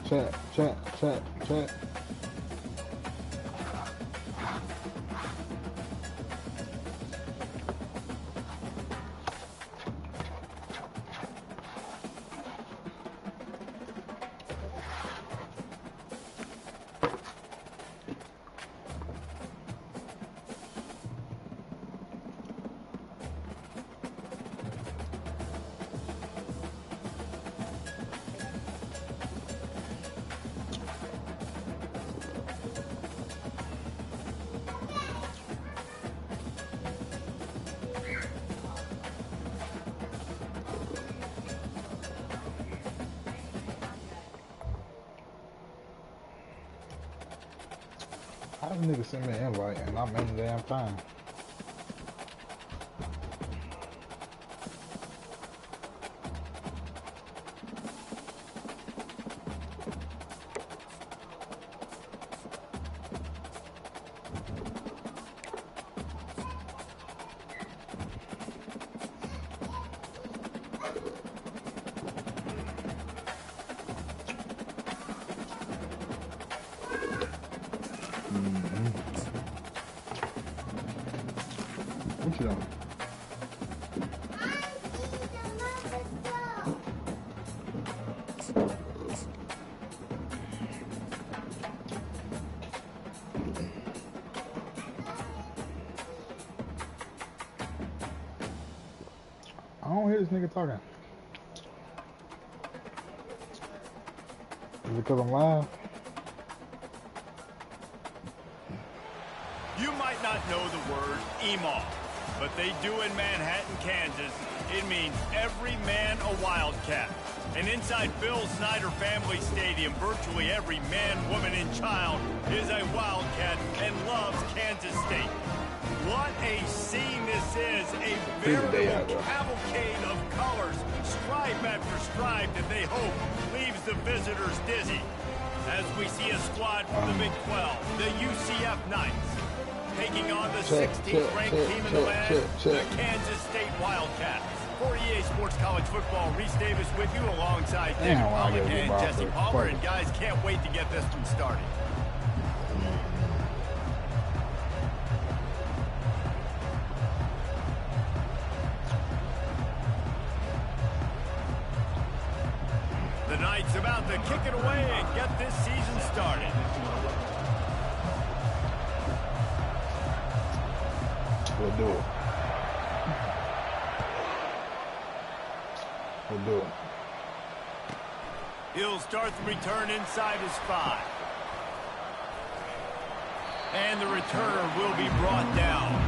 check. How does nigga send me an invite and I'm in the damn time? What you doing? I don't hear this nigga talking. Is it because I'm live? You might not know the word email, but they do in Manhattan, Kansas. It means every man a Wildcat. And inside Bill Snyder Family Stadium, virtually every man, woman, and child is a Wildcat and loves Kansas State. What a scene this is, a veritable cavalcade of colors, stripe after stripe that they hope leaves the visitors dizzy. As we see a squad from the Big 12, the UCF Knights, taking on the 16th ranked team in the land, the Kansas State Wildcats. For EA Sports College Football, Reese Davis with you alongside David Pollock and Jesse Palmer. And guys, can't wait to get this one started. The Knights about to kick it away and get this season started. We'll do it. We'll do it. He'll start the return inside his 5. And the returner will be brought down.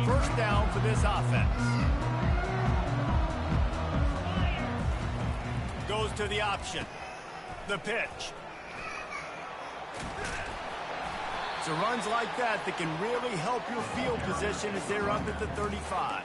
First down for this offense. Goes to the option. The pitch. So runs like that can really help your field position as they're up at the 35.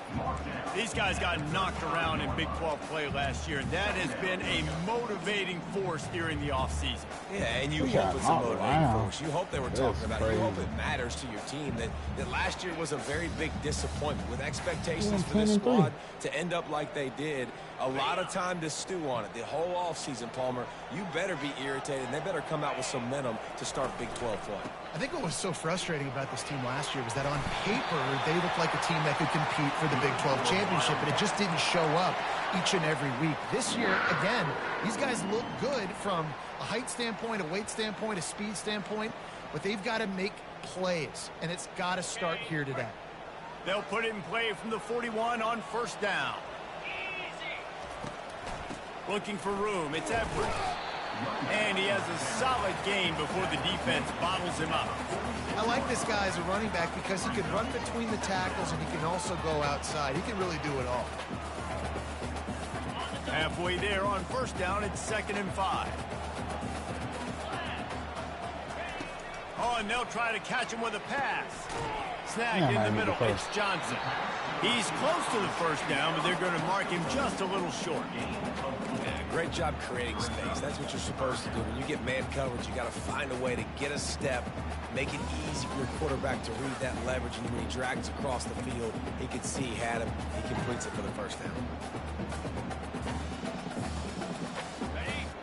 These guys got knocked around in Big 12 play last year, and that has been a motivating force during the offseason. Yeah, and you hope it's a motivating force. You hope they were talking about it. You hope it matters to your team that last year was a very big disappointment with expectations for this squad to end up like they did. A lot of time to stew on it. The whole offseason, Palmer, you better be irritated, and they better come out with some momentum to start Big 12 play. I think what was so frustrating about this team last year was that on paper, they looked like a team that could compete for the Big 12 championship, but it just didn't show up each and every week. This year, again, these guys look good from a height standpoint, a weight standpoint, a speed standpoint, but they've got to make plays, and it's got to start here today. They'll put it in play from the 41 on first down. Looking for room, it's Edwards. And he has a solid gain before the defense bottles him up. I like this guy as a running back because he can run between the tackles and he can also go outside. He can really do it all. Halfway there on first down, it's 2nd and 5. Oh, and they'll try to catch him with a pass. snag in the middle. It's Johnson. He's close to the first down, but they're going to mark him just a little short. Yeah, great job creating space. That's what you're supposed to do. When you get man coverage, you got to find a way to get a step, make it easy for your quarterback to read that leverage, and when he drags across the field, he can see he had him. He completes it for the first down.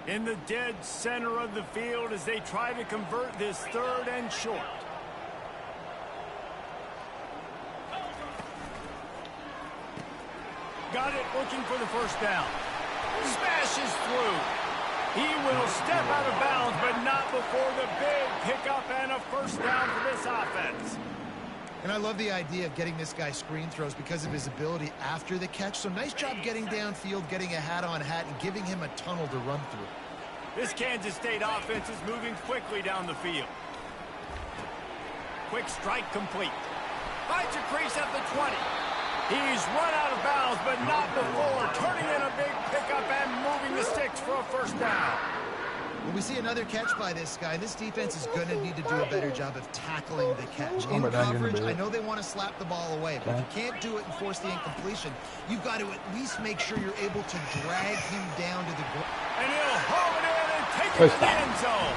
In the dead center of the field as they try to convert this 3rd and short. Got it, looking for the first down. Smashes through. He will step out of bounds, but not before the big pickup and a first down for this offense. And I love the idea of getting this guy screen throws because of his ability after the catch. So nice job getting downfield, getting a hat-on-hat, and giving him a tunnel to run through. This Kansas State offense is moving quickly down the field. Quick strike complete. Finds a crease at the 20. He's run out of bounds, but not before turning in a big pickup and moving the sticks for a first down. When we see another catch by this guy, this defense is going to need to do a better job of tackling the catch. In coverage, I know they want to slap the ball away, but if you can't do it and force the incompletion, you've got to at least make sure you're able to drag him down to the ground. And he'll haul it in and take it to the end zone.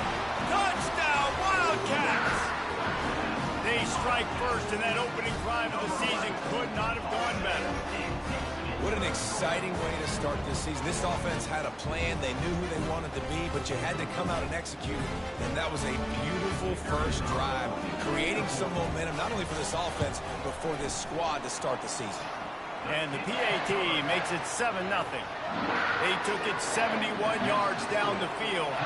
Touchdown, Wildcats! They strike first, and that opening drive of the season could not have gone better. What an exciting way to start this season. This offense had a plan. They knew who they wanted to be, but you had to come out and execute. And that was a beautiful first drive, creating some momentum, not only for this offense, but for this squad to start the season. And the PAT makes it 7-0. They took it 71 yards down the field,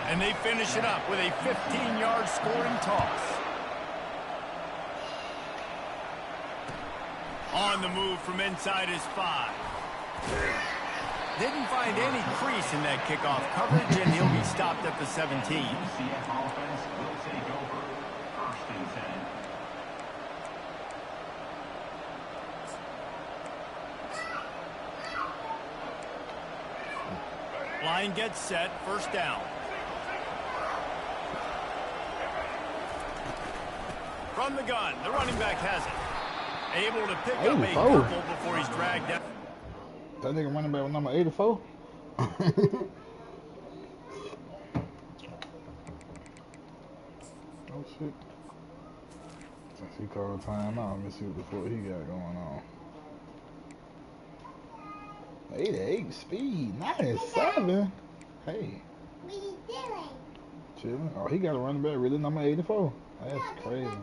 and they finish it up with a 15-yard scoring toss. On the move from inside his 5. Didn't find any crease in that kickoff coverage, and he'll be stopped at the 17. Line gets set, first down. From the gun, the running back has it. Able to pick up a couple before he's dragged down. That nigga running back with number 84. Oh shit. Since he called time out, let me see what the fuck he got going on. 88 speed, 97. Hey. What are you doing? Chilling. Oh, he got a running back really number 84. That's crazy.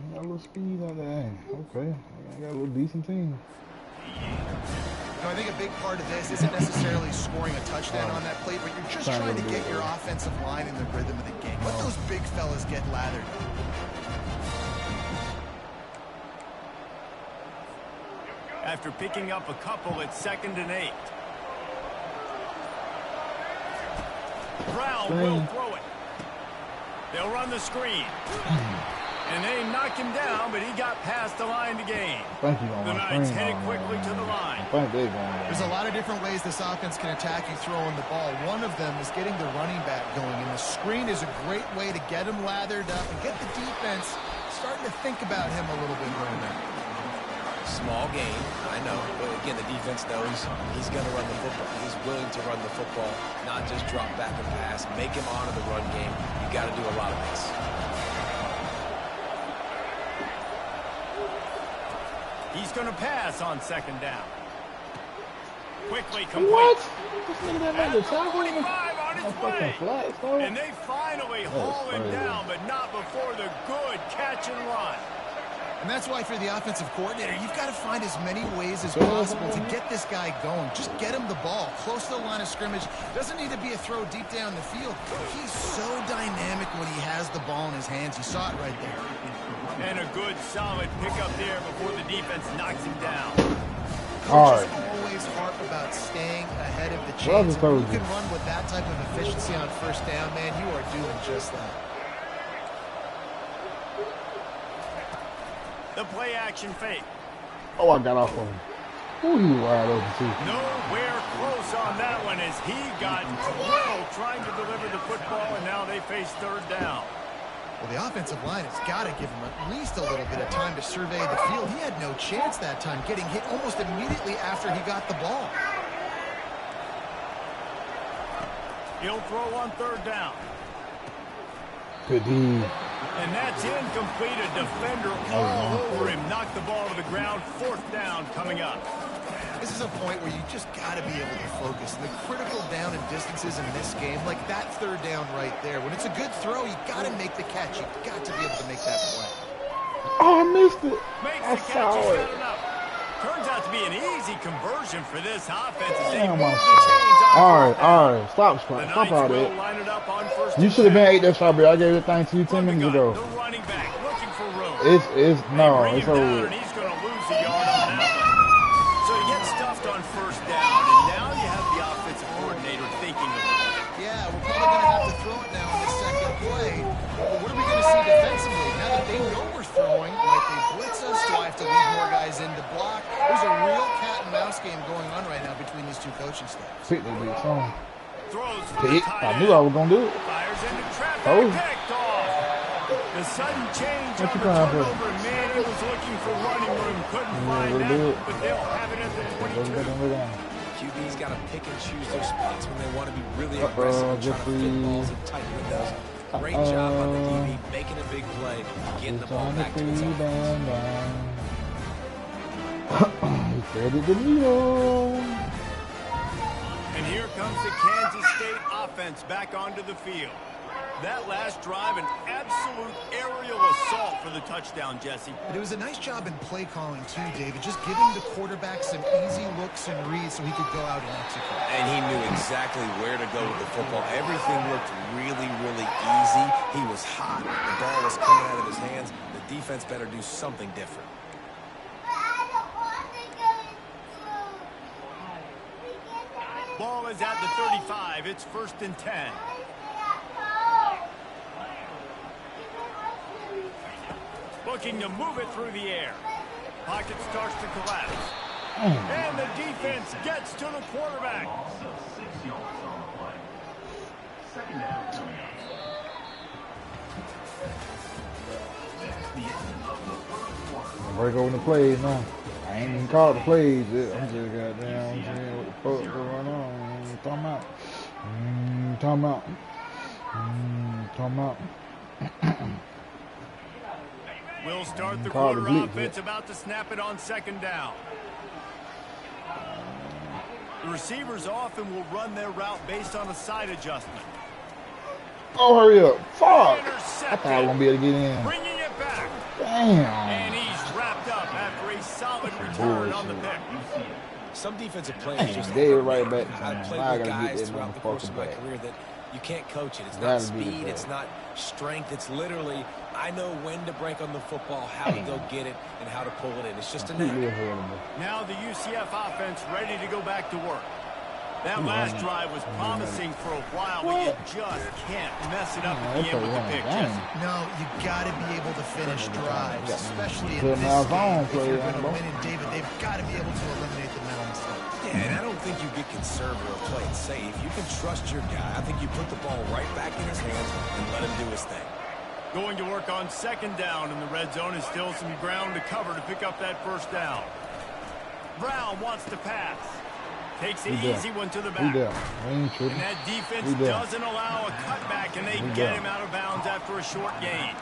He got a little speed out there. Okay. I got a little decent team. I think a big part of this isn't necessarily scoring a touchdown on that play, but you're just trying to get your offensive line in the rhythm of the game. Let those big fellas get lathered. After picking up a couple, it's 2nd and 8. Brown will throw it. They'll run the screen. And they knock him down, but he got past the line to gain. The Knights headed quickly to the line. There's a lot of different ways this offense can attack you throwing the ball. One of them is getting the running back going, and the screen is a great way to get him lathered up and get the defense starting to think about him a little bit more now. Small game, I know, but again, the defense knows he's going to run the football. He's willing to run the football, not just drop back and pass, make him honor the run game. You got to do a lot of this. He's going to pass on 2nd down. Quickly complete. What? This nigga that made the tackle? 45 on his way. And they finally haul him down, but not before the good catch and run. And that's why for the offensive coordinator, you've got to find as many ways as possible to get this guy going. Just get him the ball close to the line of scrimmage. Doesn't need to be a throw deep down the field. He's so dynamic when he has the ball in his hands. You saw it right there. And a good, solid pickup there before the defense knocks him down. Coaches always harp about staying ahead of the chains. If you can run with that type of efficiency on first down, man, you are doing just that. The play action fake. Oh, I got off on him. Ooh, he was wide open too. Nowhere close on that one as he got drilled trying to deliver the football, and now they face 3rd down. Well, the offensive line has got to give him at least a little bit of time to survey the field. He had no chance that time, getting hit almost immediately after he got the ball. He'll throw on third down. Good D. And that's incomplete. A defender all over him. Knocked the ball to the ground. Fourth down coming up. This is a point where you just got to be able to focus. And the critical down and distances in this game, like that third down right there. When it's a good throw, you got to make the catch. You got to be able to make that play. Oh, I missed it. I saw it. Turns out to be an easy conversion for this offense. Damn, all right. Stop all that. You should have been ate that strawberry. I gave it thing to you 10 minutes ago. The running back looking for room. It's over. And he's going to lose a yard on that one. So he gets stuffed on first down, and now you have the offensive coordinator thinking about it. Yeah, we're probably going to have to throw it now in the second play. But what are we going to see defensively? Now that they know we're throwing, might they blitz us? Do I have to leave more guys in to block? There's a real cat and mouse game going on right now between these two coaching staffs. Pick that bitch on. I I knew I was going to do it. Fires into traffic. Oh. Picked off. The sudden change on the turnover. Man, he was looking for running room. Couldn't find that, but they'll have it at the 22. QB's got to pick and choose their spots when they want to be really aggressive and try to fit balls in tight windows. Great job on the DB, making a big play, getting the ball back to his offense. He threaded the needle. And here comes the Kansas State offense back onto the field. That last drive, an absolute aerial assault for the touchdown, Jesse. But it was a nice job in play calling, too, David. Just giving the quarterback some easy looks and reads so he could go out and execute. And he knew exactly where to go with the football. Everything looked really, really easy. He was hot. The ball was coming out of his hands. The defense better do something different. Ball is at the 35. It's 1st and 10. Looking to move it through the air. Pocket starts to collapse. And the defense gets to the quarterback. Break over the plays now. I ain't even called the plays yet. I'm just goddamn saying what the fuck going on. Talking about. We'll start the quarter offense, about to snap it on 2nd down. The receivers often will run their route based on a side adjustment. Oh, hurry up. Fuck. I thought I won't be able to get in. Bringing it back. Damn. And he's wrapped up after a solid return on the pick. Some defensive players just gave it right back. I've played with guys throughout the course of my career that you can't coach it. It's not speed, it's not strength. It's literally, I know when to break on the football, how to go get it, and how to pull it in. It's just a knack. Now the UCF offense ready to go back to work. That last drive was promising for a while, but you just can't mess it up at the end with the pick, Jesse. No, you got to be able to finish drives, especially in this game. If you're going to win, and David, they've got to be able to eliminate the mental mistakes. Yeah, and I don't think you get conservative or play it safe. You can trust your guy. I think you put the ball right back in his hands and let him do his thing. Going to work on 2nd down in the red zone, is still some ground to cover to pick up that 1st down. Brown wants to pass. Takes the easy one to the back. And that defense doesn't allow a cutback, and they get him out of bounds after a short gain.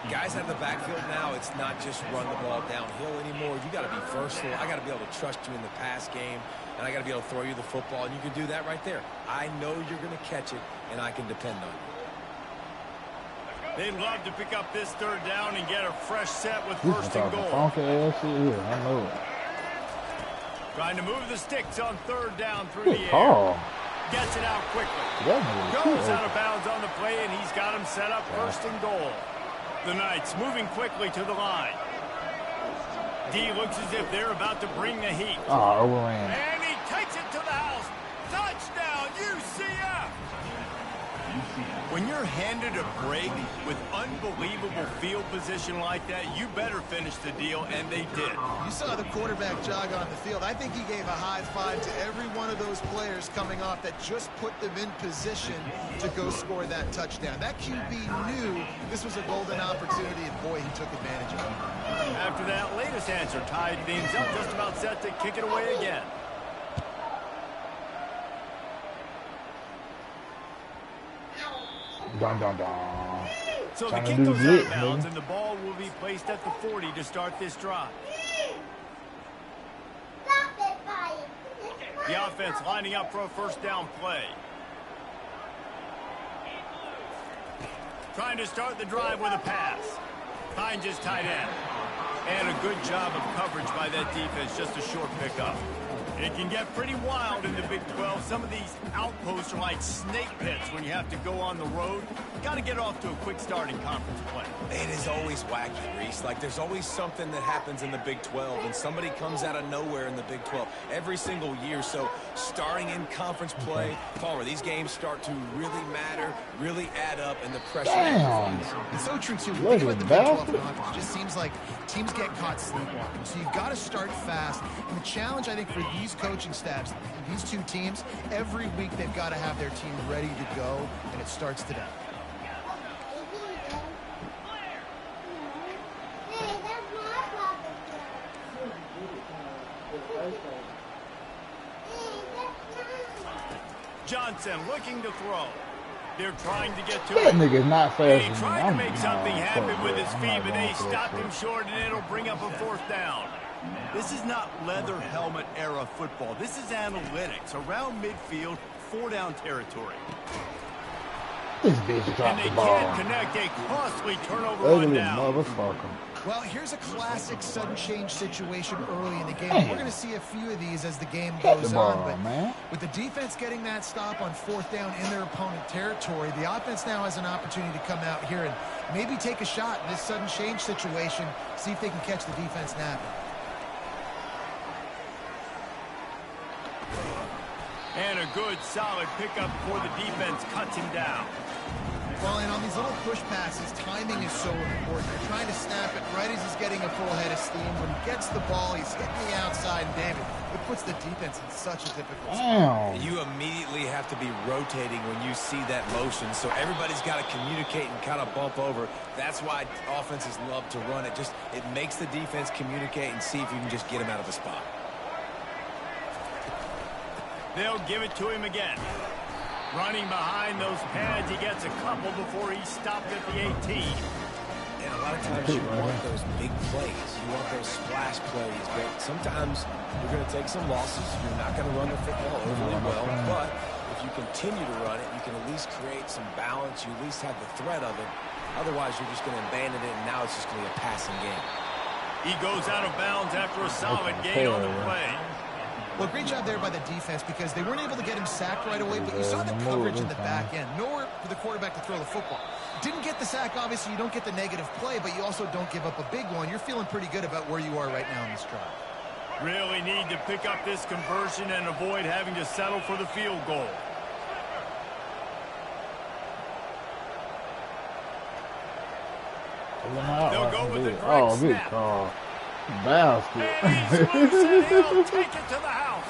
Guys out of the backfield now, it's not just run the ball downhill anymore. You got to be versatile. I got to be able to trust you in the pass game, and I got to be able to throw you the football, and you can do that right there. I know you're going to catch it, and I can depend on you. They'd love to pick up this 3rd down and get a fresh set with 1st and goal. I know it. Trying to move the sticks on 3rd down through the air. Gets it out quickly. Goes out of bounds on the play, and he's got him set up 1st and goal. The Knights moving quickly to the line. D looks as if they're about to bring the heat. Overran. And he takes it to the house. Touchdown, UCF! When you're handed a break with unbelievable field position like that, you better finish the deal, and they did. You saw the quarterback jog on the field. I think he gave a high five to every one of those players coming off that just put them in position to go score that touchdown. That QB knew this was a golden opportunity, and boy, he took advantage of it. After that latest answer tied things up, just about set to kick it away again. Dun, dun, dun. So the kick goes out of bounds, and the ball will be placed at the 40 to start this drive. The offense lining up for a first down play. Trying to start the drive with a pass. Finds his tight end. And a good job of coverage by that defense, just a short pickup. It can get pretty wild in the Big 12. Some of these outposts are like snake pits when you have to go on the road. Got to get off to a quick start in conference play. It is always wacky, Reese. Like, there's always something that happens in the Big 12, and somebody comes out of nowhere in the Big 12 every single year. So starting in conference play, Palmer, these games start to really matter, really add up, and the pressure. Damn. It's so true, too. Think about the Big 12 conference. It just seems like teams get caught sleepwalking. So you've got to start fast. And the challenge, I think, for these coaching staffs, these two teams, every week they've got to have their team ready to go, and it starts today. Johnson looking to throw. They're trying to get to That it. nigga's not fast. He tried to make something happen with his feet, but they stopped him short, and it'll bring up a fourth down. This is not leather helmet era football. This is analytics. Around midfield, 4-down territory. This bitch dropped the And they ball. can't connect a costly turnover Ugly rundown. motherfucker. Well, here's a classic sudden change situation early in the game. We're going to see a few of these as the game goes on. But with the defense getting that stop on 4th down in their opponent territory, the offense now has an opportunity to come out here and maybe take a shot in this sudden change situation, see if they can catch the defense napping. And a good, solid pickup before the defense cuts him down. Well, and on these little push passes, timing is so important. You're trying to snap it right as he's getting a full head of steam. When he gets the ball, he's hitting the outside, and David, it puts the defense in such a difficult spot. You immediately have to be rotating when you see that motion, so everybody's got to communicate and kind of bump over. That's why offenses love to run it. It makes the defense communicate and see if you can just get him out of the spot. They'll give it to him again. Running behind those pads, he gets a couple before he's stopped at the 18. And a lot of times you want those big plays. You want those splash plays. But sometimes you're going to take some losses. You're not going to run the football overly well. But if you continue to run it, you can at least create some balance. You at least have the threat of it. Otherwise, you're just going to abandon it, and now it's just going to be a passing game. He goes out of bounds after a solid gain on the play. Well, great job there by the defense because they weren't able to get him sacked right away, but you saw the coverage in the back end. Nowhere for the quarterback to throw the football. Didn't get the sack, obviously. You don't get the negative play, but you also don't give up a big one. You're feeling pretty good about where you are right now in this drive. Really need to pick up this conversion and avoid having to settle for the field goal. They'll go with the correct snap. Basket. And he's loose, and he'll take it to the house.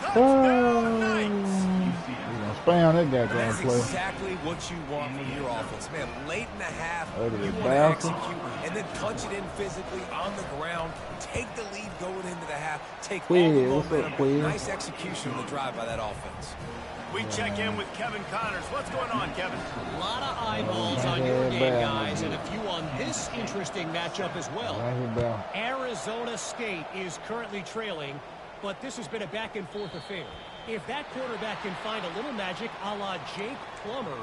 Touchdown, Knights. You're going to spam that goddamn That's play. exactly what you want from your offense. Man, late in the half, you Ugly want to bastard. execute and then punch it in physically on the ground. Take the lead going into the half. Take all Quiz, the what's up, momentum. Quiz? Nice execution on the drive by that offense. We check in with Kevin Connors. What's going on, Kevin? A lot of eyeballs on your game, guys, and a few on this interesting matchup as well. Arizona State is currently trailing, but this has been a back-and-forth affair. If that quarterback can find a little magic a la Jake Plummer,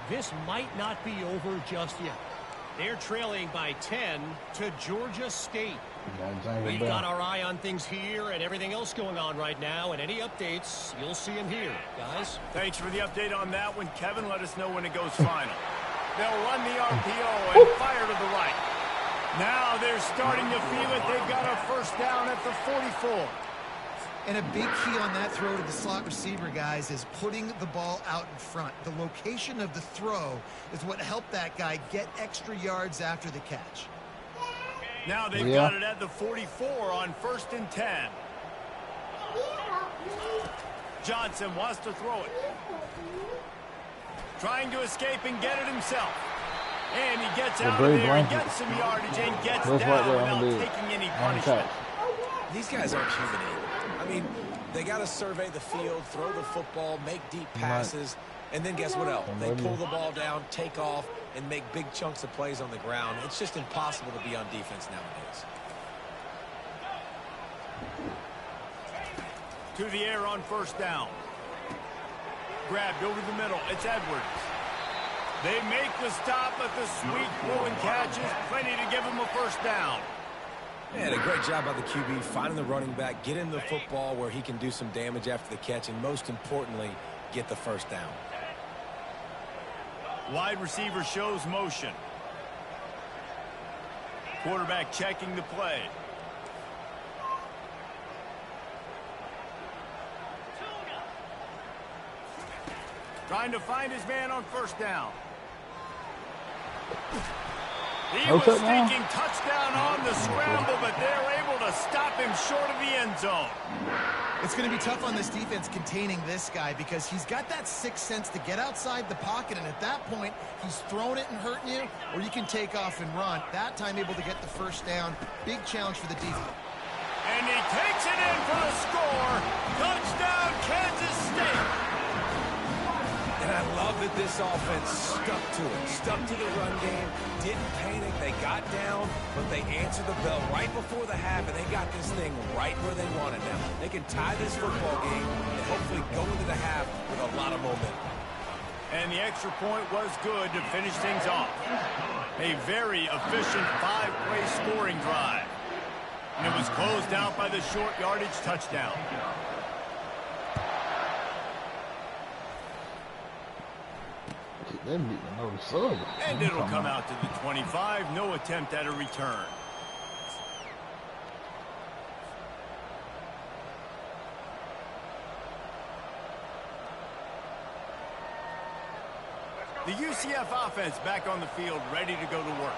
this might not be over just yet. They're trailing by 10 to Georgia State. We've got our eye on things here and everything else going on right now, and any updates, you'll see them here, guys. Thanks for the update on that one, Kevin. Let us know when it goes final. They'll run the RPO and fire to the right. Now they're starting to feel it. They've got a first down at the 44. And a big key on that throw to the slot receiver, guys, is putting the ball out in front. The location of the throw is what helped that guy get extra yards after the catch. Now they've got it at the 44 on 1st and 10. Johnson wants to throw it. Trying to escape and get it himself. And he gets out of there and gets some yardage and gets down without taking any punishment. These guys aren't human either. I mean, they got to survey the field, throw the football, make deep passes, and then guess what else? They pull the ball down, take off, and make big chunks of plays on the ground. It's just impossible to be on defense nowadays. To the air on 1st down. Grabbed over the middle. It's Edwards. They make the stop, but the sweet throwing catch is plenty to give them a 1st down. And a great job by the QB finding the running back, get him the football where he can do some damage after the catch, and most importantly, get the 1st down. Wide receiver shows motion. Quarterback checking the play. Trying to find his man on 1st down. He was thinking touchdown on the scramble, but they're able to stop him short of the end zone. It's going to be tough on this defense containing this guy because he's got that sixth sense to get outside the pocket, and at that point, he's throwing it and hurting you, or you can take off and run. That time able to get the 1st down. Big challenge for the defense. And he takes it in for the score. Touchdown, Kansas State. And I love that this offense stuck to it, stuck to the run game, didn't panic, they got down, but they answered the bell right before the half, and they got this thing right where they want it now. They can tie this football game and hopefully go into the half with a lot of momentum. And the extra point was good to finish things off. A very efficient 5-play scoring drive. And it was closed out by the short yardage touchdown. And it'll come out to the 25. No attempt at a return. The UCF offense back on the field, ready to go to work.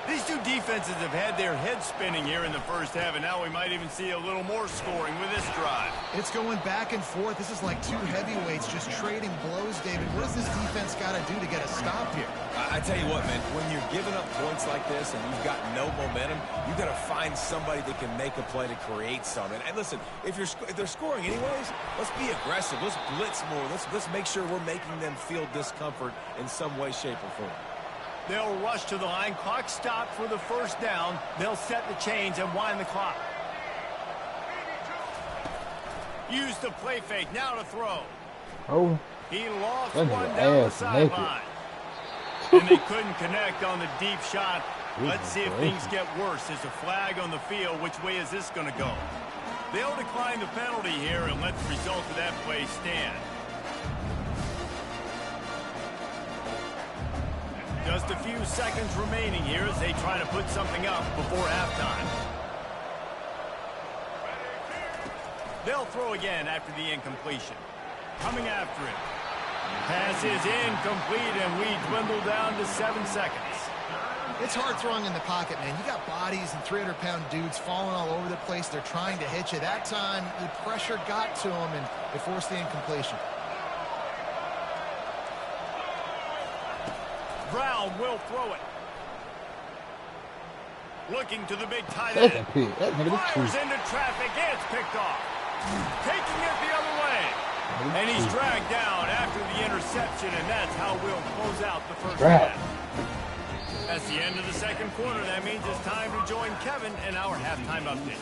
These two defenses have had their heads spinning here in the 1st half, and now we might even see a little more scoring with this drive. It's going back and forth. This is like two heavyweights just trading blows, David. What does this defense got to do to get a stop here? I tell you what, man, when you're giving up points like this and you've got no momentum, you've got to find somebody that can make a play to create something. And listen, if they're scoring anyways, let's be aggressive. Let's blitz more. Let's make sure we're making them feel discomfort in some way, shape, or form. They'll rush to the line. Clock stopped for the 1st down. They'll set the chains and wind the clock. Use the play fake. Now to throw. Oh. He lost one down the sideline. And they couldn't connect on the deep shot. Let's see if things get worse. There's a flag on the field. Which way is this going to go? They'll decline the penalty here and let the result of that play stand. Just a few seconds remaining here as they try to put something up before halftime. They'll throw again after the incompletion. Coming after it. Pass is incomplete, and we dwindle down to 7 seconds. It's hard throwing in the pocket, man. You got bodies and 300-pound dudes falling all over the place. They're trying to hit you. That time, the pressure got to them, and they forced the incompletion. Brown will throw it. Looking to the big tight end. Fires into traffic. It's picked off. Taking it the other way. And he's dragged down after the interception, and that's how we'll close out the 1st half. That's the end of the 2nd quarter. That means it's time to join Kevin in our halftime update.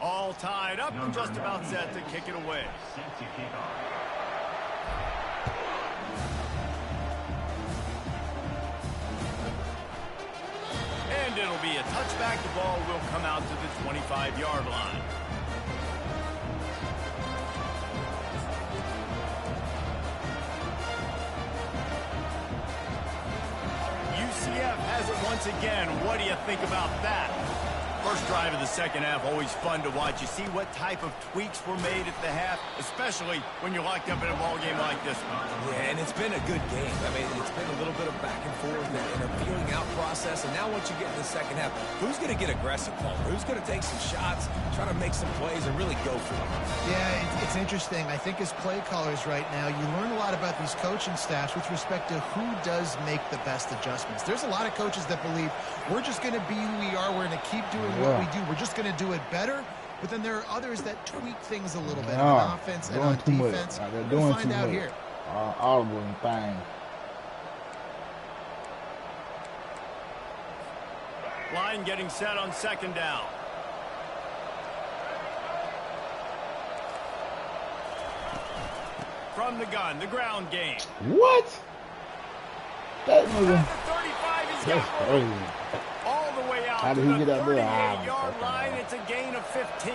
All tied up and just about set to kick it away. And it'll be a touchback. The ball will come out to the 25-yard line. once again. What do you think about that? First drive of the second half, always fun to watch. You see what type of tweaks were made at the half, especially when you're locked up in a ball game like this one. Yeah, and it's been a good game. I mean, it's been a little bit of back and forth and a feeling out process. And now once you get in the second half, who's going to get aggressive, Paul? Who's going to take some shots, try to make some plays, and really go for it? Yeah, it's interesting. I think as play callers right now, you learn a lot about these coaching staffs with respect to who does make the best adjustments. There's a lot of coaches that believe we're just going to be who we are. We're going to keep doing what we do. We're just going to do it better. But then there are others that tweak things a little bit on offense and on defense. They're doing too much. Here. Audible and things. Line getting set on second down. From the gun, the ground game. What? That nigga. At the 35, he's That's got crazy. all the way out How to did he the get out there? 38-yard line. It's a gain of 15.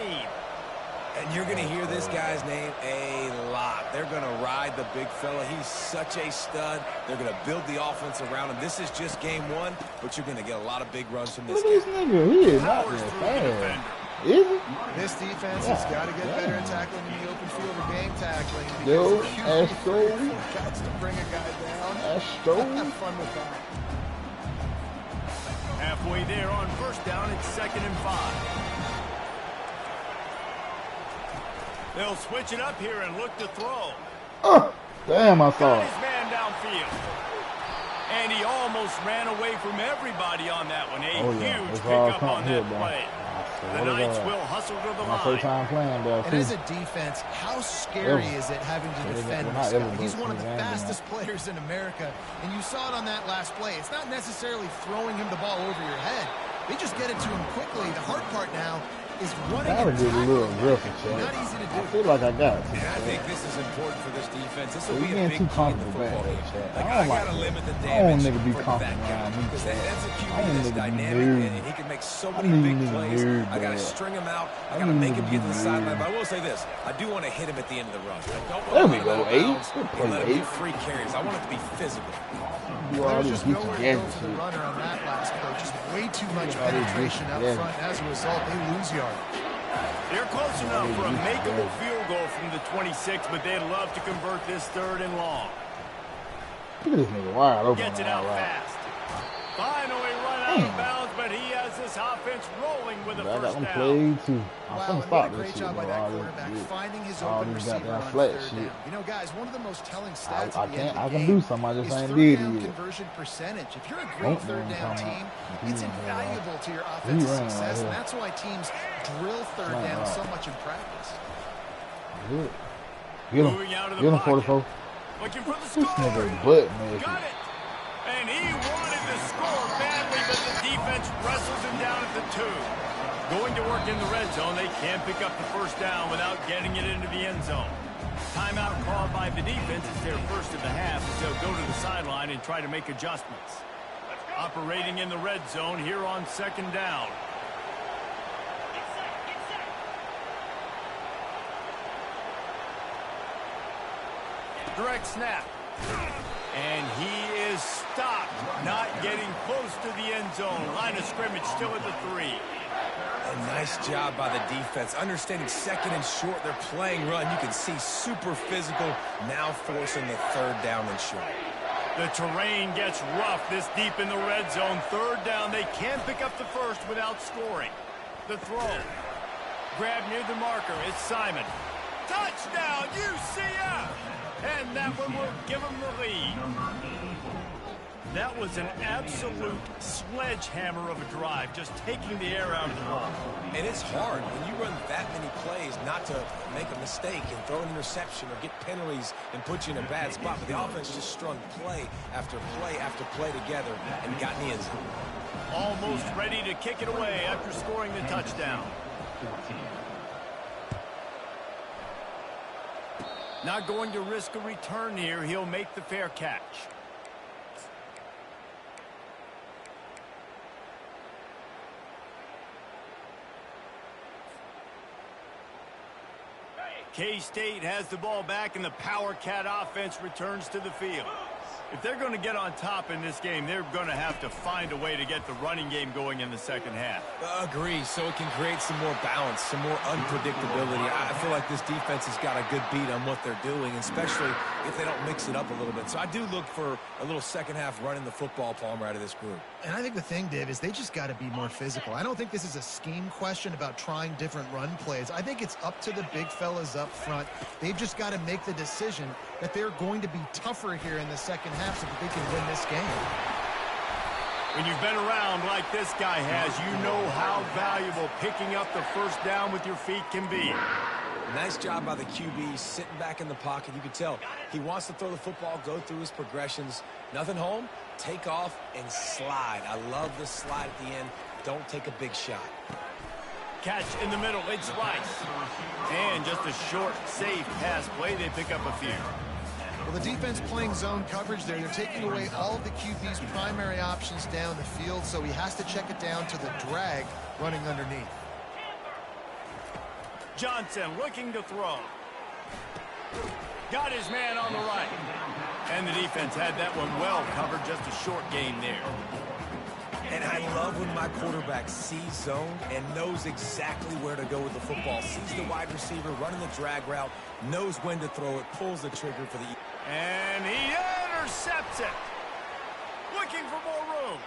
And you're going to hear this guy's name a lot. They're going to ride the big fella. He's such a stud. They're going to build the offense around him. This is just game one, but you're going to get a lot of big runs from this Look at this nigga. He is not Powers that through the fast. defender. Is it? This defense has got to get better at tackling in the open field or game tackling. Yo, Because it's Astro. got to bring a guy down. Astro. Have fun with that. Halfway there on first down, it's 2nd and 5. They'll switch it up here and look to throw. Damn, I saw Got it. his man downfield. And he almost ran away from everybody on that one. A huge pickup on that play. The Knights will hustle to the My first line. time playing, though. And as a defense, how scary is it having to defend this guy? He's one of the fastest players in America, and you saw it on that last play. It's not necessarily throwing him the ball over your head. They just get it to him quickly. The hard part now is running Gotta get a little aggressive, Chad. Not easy to do. I feel like I got it. And I think this is important for this defense. This will We be a getting big too key in the comfortable football back game. there, Chad. Like, I don't I got to like limit the I don't damage nigga be for comfortable that guy. around me. Because that's a I QB don't that's nigga be dynamic, nerd. and he can make so I many need big nigga plays. nerd, I got to man. string him out. I I got to need make him nigga get to the nerd. sideline. But I will say this. I do want to hit him at the end of the run. I don't There want we to go, let him out of bounds Good and play, let him get Ace. free carries. I want it to be physical. Do all There's this just geeky nowhere to go gadget for the shit. runner on that last play. Just way too much all this penetration up geeky front. As a result, they lose yardage. They're close enough for a makeable field goal from the 26, but they'd love to convert this 3rd and long. Look at this nigga wide open. Gets it out fast. Finally run out of bounds, but he has this offense rolling with a I got first them down. played too. I'm Wow, finna and stop what a this great shit, job by bro. that All this quarterback shit. finding his All open this receiver goddamn on flat 3rd shit. down. You know, guys, one of the most telling stats I at the end can of the do game something. I just is ain't 3rd did down it yet. conversion percentage. If you're a Nope, great 3rd man, down come team, on. it's He ran invaluable to your He offensive ran right success, and here. that's why teams drill 3rd Right down out. so much in practice. Good. Get him. Moving out of the Get him, pocket. 44. Looking for the This score. nigga butt naked. Got it. And he wanted to score badly, but the defense wrestles him down at the 2. Going to work in the red zone, they can't pick up the first down without getting it into the end zone. Timeout called by the defense. It's their first of the half as they'll go to the sideline and try to make adjustments. Operating in the red zone here on 2nd down. Direct snap. And he is stopped, not getting close to the end zone. Line of scrimmage still at the 3. A nice job by the defense. Understanding 2nd and short, they're playing run. You can see super physical, now forcing the 3rd down and short. The terrain gets rough this deep in the red zone. 3rd down, they can't pick up the first without scoring. The throw. Grab near the marker, it's Simon. Touchdown, UCF! And that one will give them the lead. That was an absolute sledgehammer of a drive, just taking the air out of the ball. And it's hard when you run that many plays not to make a mistake and throw an interception or get penalties and put you in a bad spot. But the offense just strung play after play after play together and got in the end zone. Almost ready to kick it away after scoring the touchdown. Not going to risk a return here. He'll make the fair catch. K-State has the ball back, and the Power Cat offense returns to the field. If they're going to get on top in this game, they're going to have to find a way to get the running game going in the second half. Agree, so it can create some more balance, some more unpredictability. I feel like this defense has got a good beat on what they're doing, especially if they don't mix it up a little bit. So I do look for a little second half running the football, Palmer, out of this group. And I think the thing, Dave, is they just got to be more physical. I don't think this is a scheme question about trying different run plays. I think it's up to the big fellas up front. They've just got to make the decision that they're going to be tougher here in the second half so that they can win this game. When you've been around like this guy has, you know how valuable picking up the first down with your feet can be. Nice job by the QB, sitting back in the pocket. You can tell he wants to throw the football, go through his progressions. Nothing home, take off, and slide. I love the slide at the end. Don't take a big shot. Catch in the middle, it's Rice. And just a short, safe pass play. They pick up a few. Well, the defense playing zone coverage there. They're taking away all of the QB's primary options down the field, so he has to check it down to the drag running underneath. Johnson looking to throw. Got his man on the right. And the defense had that one well covered. Just a short gain there. And I love when my quarterback sees zone and knows exactly where to go with the football. Sees the wide receiver running the drag route, knows when to throw it, pulls the trigger for the... And he intercepts it. Looking for more room.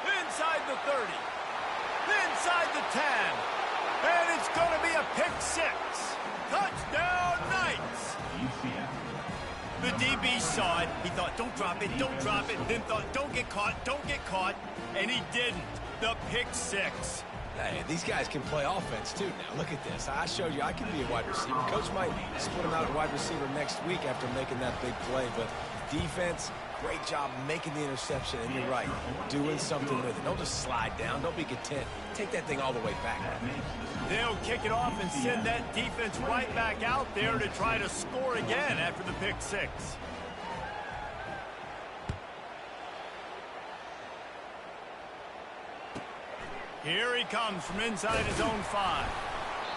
Inside the 30. Inside the 10. And it's going to be a pick six. Touchdown, Knights. The DB saw it. He thought, don't drop it, don't drop it. Then thought, don't get caught, don't get caught. And he didn't. The pick six. Hey, these guys can play offense, too. Now, look at this. I showed you I can be a wide receiver. Coach might split him out at wide receiver next week after making that big play. But defense, great job making the interception. And you're right, doing something with it. Don't just slide down. Don't be content. Take that thing all the way back. They'll kick it off and send that defense right back out there to try to score again after the pick six. Here he comes from inside his own 5.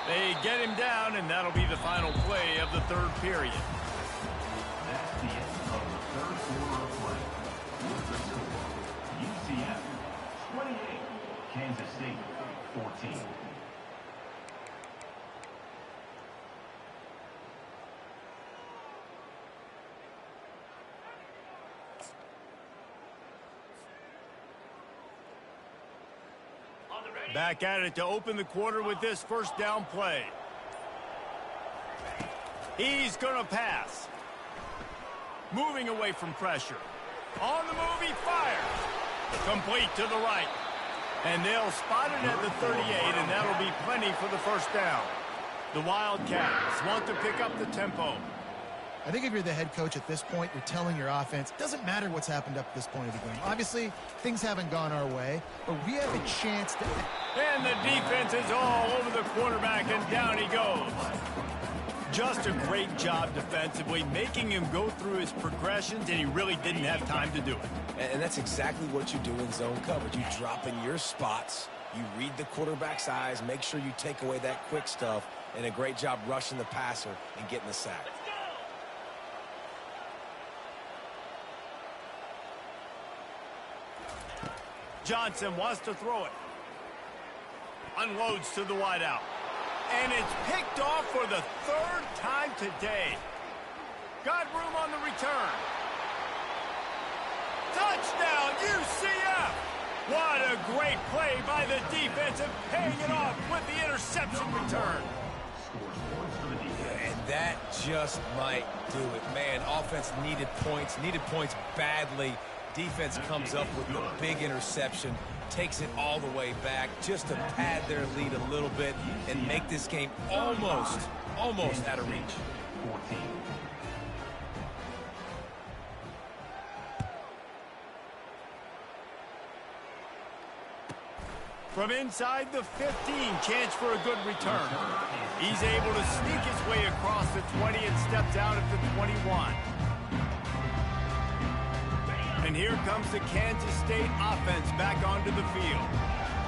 They get him down, and that'll be the final play of the third period. That's the end of the third quarter of play. With the score, UCF 28, Kansas State 14. Back at it to open the quarter with this first down play. He's going to pass. Moving away from pressure. On the move, he fires. Complete to the right. And they'll spot it at the 38, and that'll be plenty for the first down. The Wildcats want to pick up the tempo. I think if you're the head coach at this point, you're telling your offense, it doesn't matter what's happened up to this point of the game. Obviously, things haven't gone our way, but we have a chance to... And the defense is all over the quarterback, and down he goes. Just a great job defensively, making him go through his progressions, and he really didn't have time to do it. And that's exactly what you do in zone coverage. You drop in your spots, you read the quarterback's eyes, make sure you take away that quick stuff, and a great job rushing the passer and getting the sack. Johnson wants to throw it. Unloads to the wideout. And it's picked off for the third time today. Got room on the return. Touchdown, UCF! What a great play by the defense, paying it off with the interception return. And that just might do it. Man, offense needed points badly. Defense comes up with the big interception, takes it all the way back just to pad their lead a little bit and make this game almost out of reach. 14. From inside the 15, chance for a good return. He's able to sneak his way across the 20 and step down at the 21. And here comes the Kansas State offense back onto the field.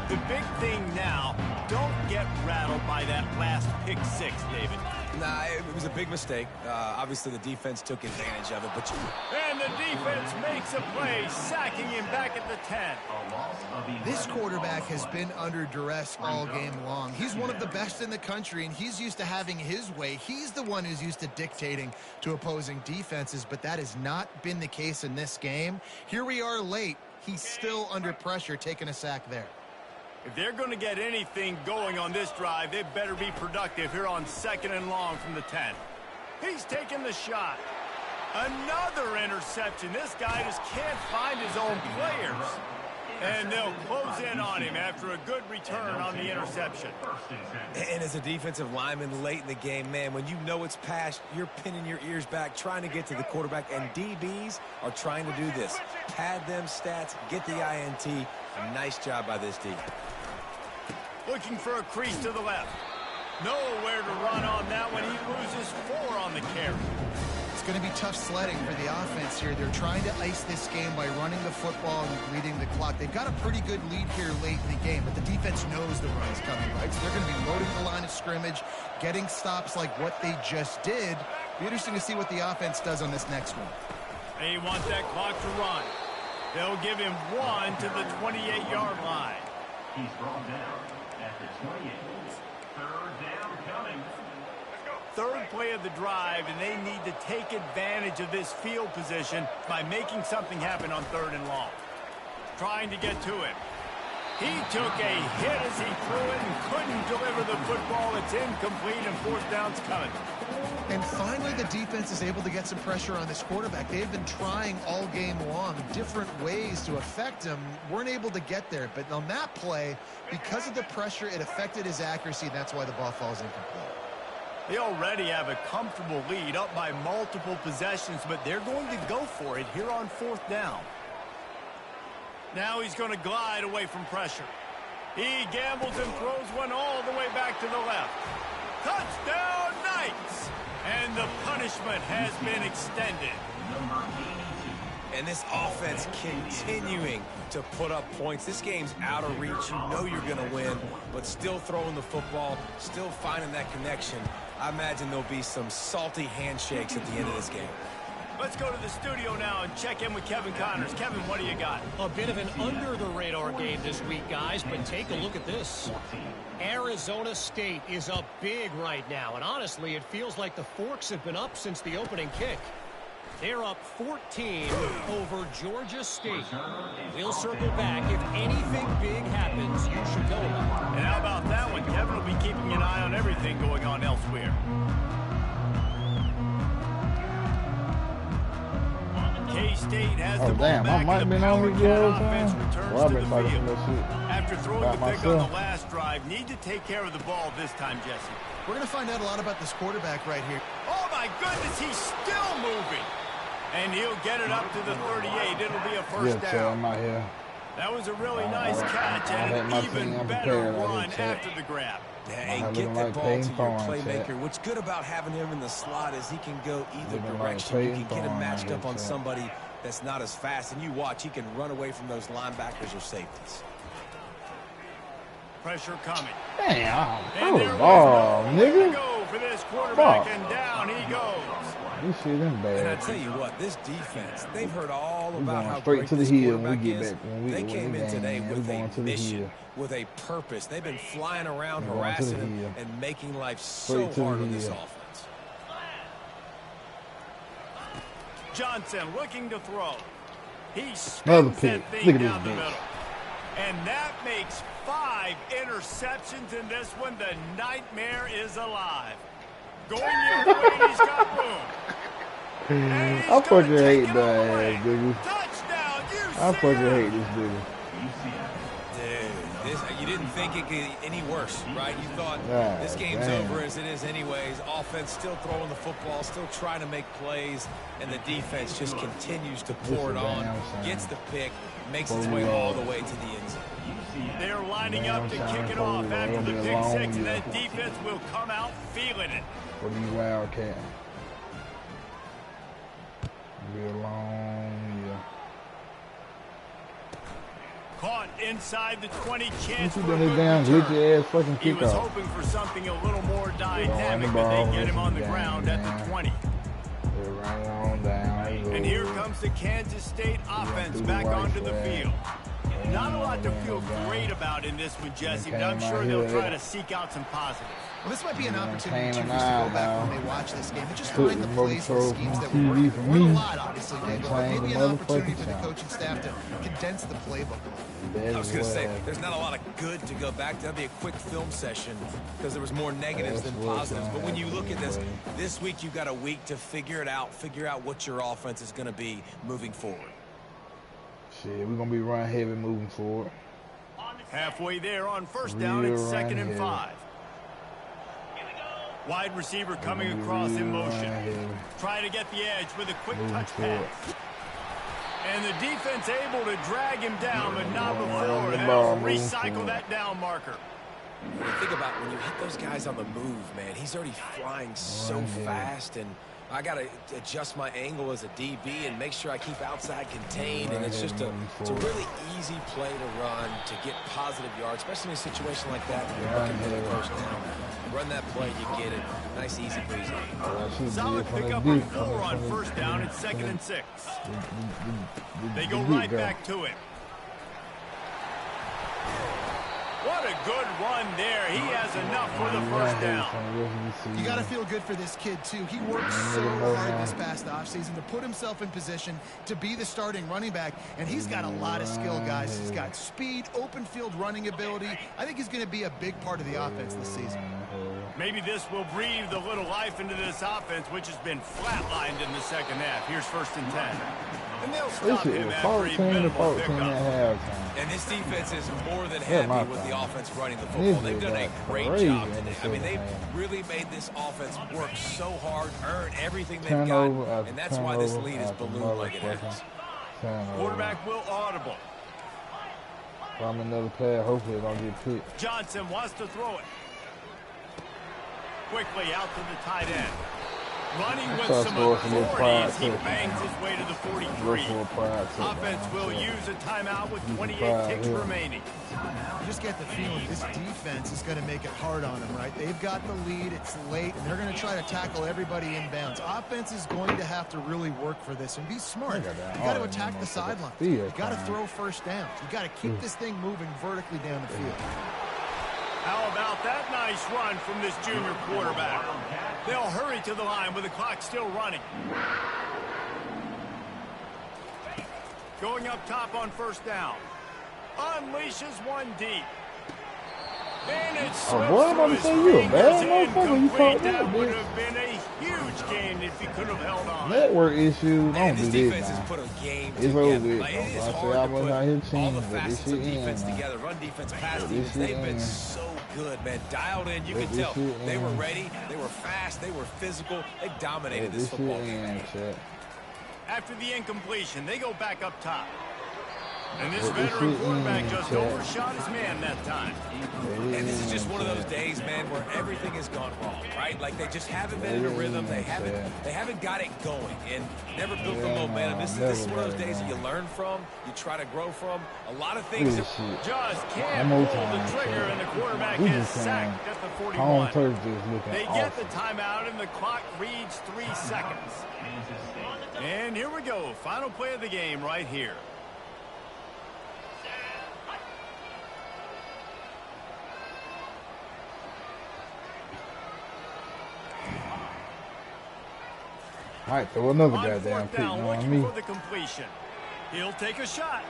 The big thing now, don't get rattled by that last pick six, David. Nah, it was a big mistake. Obviously, the defense took advantage of it, but And the defense makes a play, sacking him back at the 10. This quarterback has been under duress all game long. He's one of the best in the country, and he's used to having his way. He's the one who's used to dictating to opposing defenses, but that has not been the case in this game. Here we are late. He's still under pressure, taking a sack there. If they're going to get anything going on this drive, they better be productive here on 2nd and long from the 10. He's taking the shot. Another interception. This guy just can't find his own players. And they'll close in on him after a good return on the interception. And as a defensive lineman late in the game, man, when you know it's past, you're pinning your ears back, trying to get to the quarterback, and DBs are trying to do this. Pad them stats, get the INT. Nice job by this D. Looking for a crease to the left. Nowhere to run on that one. He loses 4 on the carry. It's going to be tough sledding for the offense here. They're trying to ice this game by running the football and bleeding the clock. They've got a pretty good lead here late in the game, but the defense knows the run's coming, right? So they're going to be loading the line of scrimmage, getting stops like what they just did. Be interesting to see what the offense does on this next one. They want that clock to run. They'll give him 1 to the 28-yard line. He's brought down at the 28. 3rd down coming. Third play of the drive, and they need to take advantage of this field position by making something happen on 3rd and long. Trying to get to him. He took a hit as he threw it and couldn't deliver the football. It's incomplete, and 4th down's coming. And finally, the defense is able to get some pressure on this quarterback. They've been trying all game long different ways to affect him. Weren't able to get there. But on that play, because of the pressure, it affected his accuracy, and that's why the ball falls incomplete. They already have a comfortable lead up by multiple possessions, but they're going to go for it here on 4th down. Now he's going to glide away from pressure. He gambles and throws one all the way back to the left. Touchdown, Knights! And the punishment has been extended. And this offense continuing to put up points. This game's out of reach. You know you're going to win, but still throwing the football, still finding that connection. I imagine there'll be some salty handshakes at the end of this game. Let's go to the studio now and check in with Kevin Connors. Kevin, what do you got? A bit of an under-the-radar game this week, guys, but take a look at this. Arizona State is up big right now, and honestly, it feels like the Forks have been up since the opening kick. They're up 14 over Georgia State. We'll circle back. If anything big happens, you should know about it. And how about that one? Kevin will be keeping an eye on everything going on elsewhere. K-State has the ball back in the power cat offense returns to the field. After throwing the pick on the last drive, need to take care of the ball this time, Jesse. We're going to find out a lot about this quarterback right here. Oh, my goodness, he's still moving. And he'll get it up to the 38. It'll be a first down. That was a really nice catch and an even better run after the grab. Yeah, and get the ball to your playmaker. What's good about having him in the slot is he can go either direction. You can get him matched up on somebody that's not as fast. And you watch, he can run away from those linebackers or safeties. Pressure coming. Damn, throw the ball, nigga. Go for this quarterback, and down he goes. You see them bad. And I tell you what, this defense, they've heard all about how straight great to the this hill when quarterback we get is. back. They came in today with a mission, hill. with a purpose. They've been flying around, We're going harassing to the him, hill. and making life Straight so to hard the on this hill. offense. Johnson looking to throw. He Another spins pick. that thing Look at down this the bitch. middle. And that makes 5 interceptions in this one. The nightmare is alive. Going your way, he's got room. And he's I fucking gonna hate take it all the way. that, dude. Touchdown, I fucking UCF. hate this dude. Dude, you didn't think it could get any worse, right? You thought this game's damn. over as it is anyways. Offense still throwing the football, still trying to make plays, and the defense just continues to pour it on, gets the pick, makes its way all the way to the end zone. They're lining up to kick it off after the pick six, and that defense will come out feeling it. What are you, Wildcat? Real long, yeah. Caught inside the 20, chance You for a done good this damn glitchy ass fucking He was kickoff. hoping for something a little more dynamic, but they get him on the ground at the 20. Right on down. And here comes the Kansas State offense back onto the field. Not a lot to feel great about in this one, Jesse, but I'm sure they'll try to seek out some positives. Well, this might be an opportunity to go back when they watch this game and just find the plays and schemes that were working. There weren't a lot, obviously, but maybe an opportunity for the coaching staff to condense the playbook a little. I was going to say, there's not a lot of good to go back to. That'd be a quick film session because there was more negatives than positives. But when you look at this week you've got a week to figure out what your offense is going to be moving forward. Shit, we're going to be run heavy moving forward. Halfway there on first down, it's 2nd and 5. Wide receiver coming across in motion. Trying to get the edge with a quick touch pass. And the defense able to drag him down, but not before they'll recycle that down marker. When you think about when you hit those guys on the move, man, he's already flying so fast, and I got to adjust my angle as a DB and make sure I keep outside contained, and it's just it's a really easy play to run to get positive yards, especially in a situation like that when you're looking for the first down. Run that play, you get it. Nice, easy breezy. Solid pickup on 4 on first down. It's 2nd and 6. They go right back to it. What a good run there. He has enough for the first down. You got to feel good for this kid, too. He worked so hard this past offseason to put himself in position to be the starting running back, and he's got a lot of skill, guys. He's got speed, open field running ability. I think he's going to be a big part of the offense this season. Maybe this will breathe a little life into this offense, which has been flatlined in the second half. Here's 1st and 10. And they'll stop him after a minimal pickup. And this defense is more than happy with the offense running the football. They've done a great job today. I mean, they've really made this offense work so hard, earn everything they've got, and that's why this lead is ballooned like it has. Quarterback will audible. From another player, hopefully it don't get picked. Johnson wants to throw it. Quickly out to the tight end. Running with some authorities, he bangs his way to the 43. Offense will use a timeout with 28 ticks remaining. You just get the feeling this defense is going to make it hard on them, right? They've got the lead, it's late, and they're going to try to tackle everybody inbounds. Offense is going to have to really work for this and be smart. You got to attack the sideline. You got to throw first downs. You got to keep this thing moving vertically down the field. How about that nice run from this junior quarterback? They'll hurry to the line with the clock still running. Going up top on first down. Unleashes one deep. And it's slips through his fingers incomplete. That would have been a huge gain if he could have held on. Network issue, don't do this defense now. has put a game It's together. over with. Like, it is I hard say I to was put out here all team, the but this facets shit of defense in, together. Run defense, pass But defense. this shit They've been in. so good, man. Dialed in. You But can this tell shit they in. were ready. They were fast. They were physical. They dominated this shit football game. in, shit. After the incompletion, they go back up top. And this veteran quarterback just overshot his man that time. And this is just one of those days, man, where everything has gone wrong, right? Like they just haven't been in a rhythm. They haven't got it going and never built the momentum. This is one of those days that you learn from, you try to grow from. A lot of things. Just can't pull the trigger, and the quarterback is sacked at the 41. They get the timeout, and the clock reads 3 seconds. And here we go. Final play of the game right here. Might throw another On goddamn fourth pick, you down, know what I looking mean? for the completion. He'll take a shot.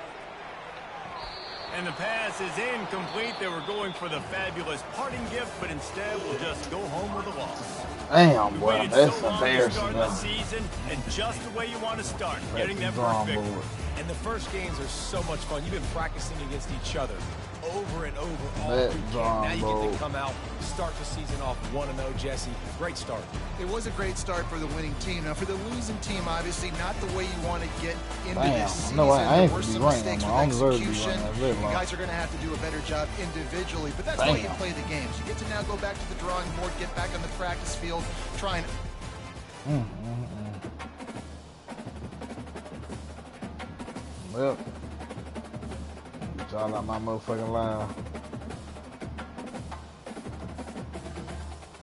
And the pass is incomplete. They were going for the fabulous parting gift, but instead will just go home with a loss. Damn, boy, Waited that's so long to embarrassing. start the season, and just the way you want to start, getting that first victory. And the first games are so much fun. You've been practicing against each other over and over all That weekend. Now you get to Zombo. come out, start the season off 1-0, Jesse. Great start. It was a great start for the winning team. Now, for the losing team, obviously, not the way you want to get into Damn, this season. no, I ain't There were to be some ranked mistakes no more. I with don't deserve to be execution. ranked. That's You it, guys are going to have to do a better job individually, but that's why you play the games. You get to now go back to the drawing board, get back on the practice field, try and... Well, Y'all like my motherfucking live.